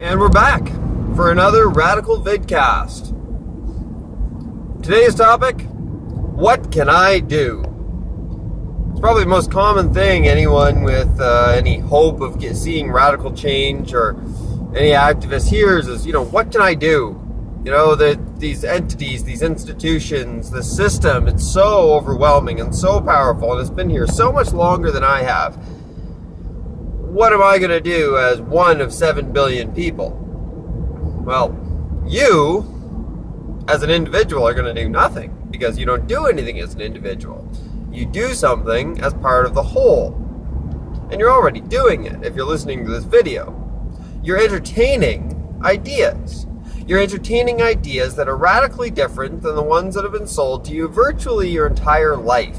And we're back for another radical VidCast. Today's topic, what can I do? It's probably the most common thing anyone with any hope of seeing radical change or any activist hears is, what can I do? These entities, these institutions, the system, it's so overwhelming and so powerful, and it's been here so much longer than I have. What am I going to do as one of 7 billion people? Well, you, as an individual, are going to do nothing because you don't do anything as an individual. You do something as part of the whole. And you're already doing it if you're listening to this video. You're entertaining ideas. You're entertaining ideas that are radically different than the ones that have been sold to you virtually your entire life.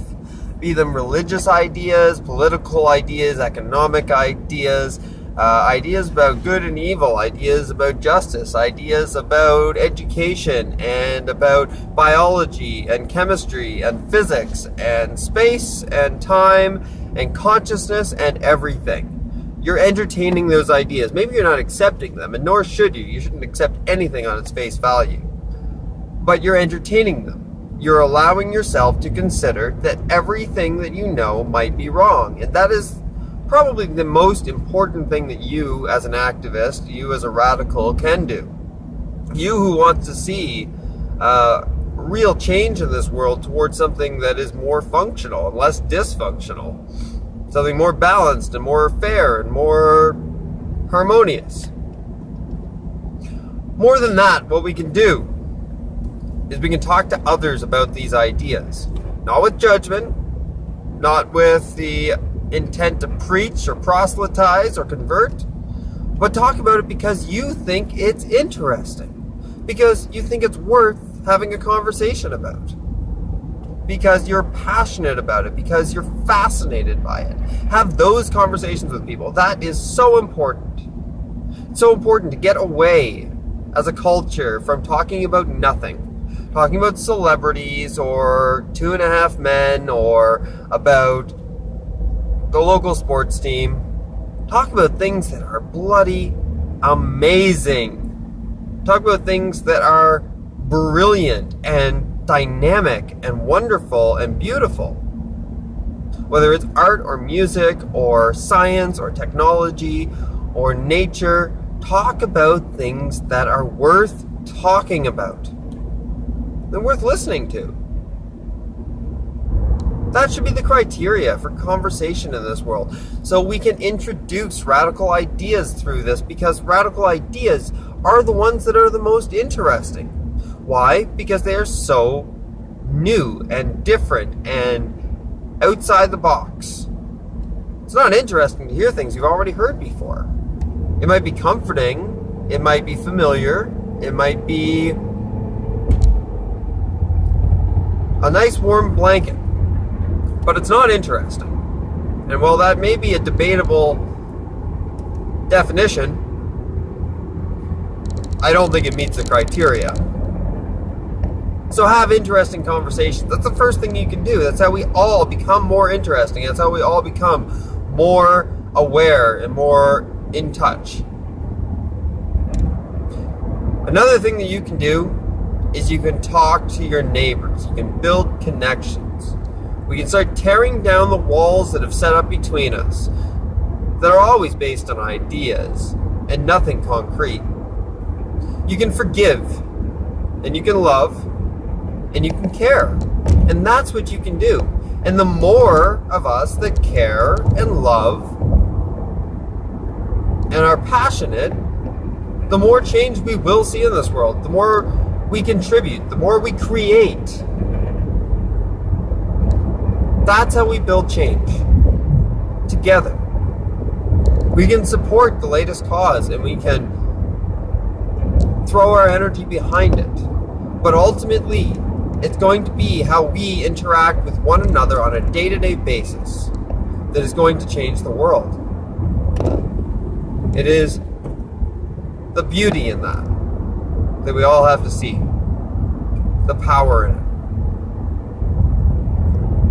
Be them religious ideas, political ideas, economic ideas, ideas about good and evil, ideas about justice, ideas about education and about biology and chemistry and physics and space and time and consciousness and everything. You're entertaining those ideas. Maybe you're not accepting them, and nor should you. You shouldn't accept anything on its face value. But you're entertaining them. You're allowing yourself to consider that everything that you know might be wrong. And that is probably the most important thing that you as an activist, you as a radical can do. You who wants to see real change in this world towards something that is more functional and less dysfunctional. Something more balanced and more fair and more harmonious. More than that, what we can do is we can talk to others about these ideas. Not with judgment, not with the intent to preach or proselytize or convert, but talk about it because you think it's interesting. Because you think it's worth having a conversation about. Because you're passionate about it. Because you're fascinated by it. Have those conversations with people. That is so important. It's so important to get away as a culture from talking about nothing. Talking about celebrities or 2.5 Men or about the local sports team. Talk about things that are bloody amazing. Talk about things that are brilliant and dynamic and wonderful and beautiful. Whether it's art or music or science or technology or nature, talk about things that are worth talking about. And worth listening to. That should be the criteria for conversation in this world. So we can introduce radical ideas through this because radical ideas are the ones that are the most interesting. Why? Because they are so new and different and outside the box. It's not interesting to hear things you've already heard before. It might be comforting. It might be familiar. It might be a nice warm blanket, but it's not interesting. And while that may be a debatable definition, I don't think it meets the criteria. So have interesting conversations. That's the first thing you can do. That's how we all become more interesting. That's how we all become more aware and more in touch. Another thing that you can do is you can talk to your neighbors. You can build connections. We can start tearing down the walls that have set up between us that are always based on ideas and nothing concrete. You can forgive and you can love and you can care. And that's what you can do. And the more of us that care and love and are passionate, the more change we will see in this world. The more we contribute, the more we create. That's how we build change. Together. We can support the latest cause and we can throw our energy behind it. But ultimately, it's going to be how we interact with one another on a day-to-day basis that is going to change the world. It is the beauty in that we all have to see. The power in it.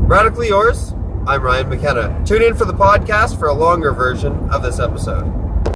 Radically yours, I'm Ryan McKenna. Tune in for the podcast for a longer version of this episode.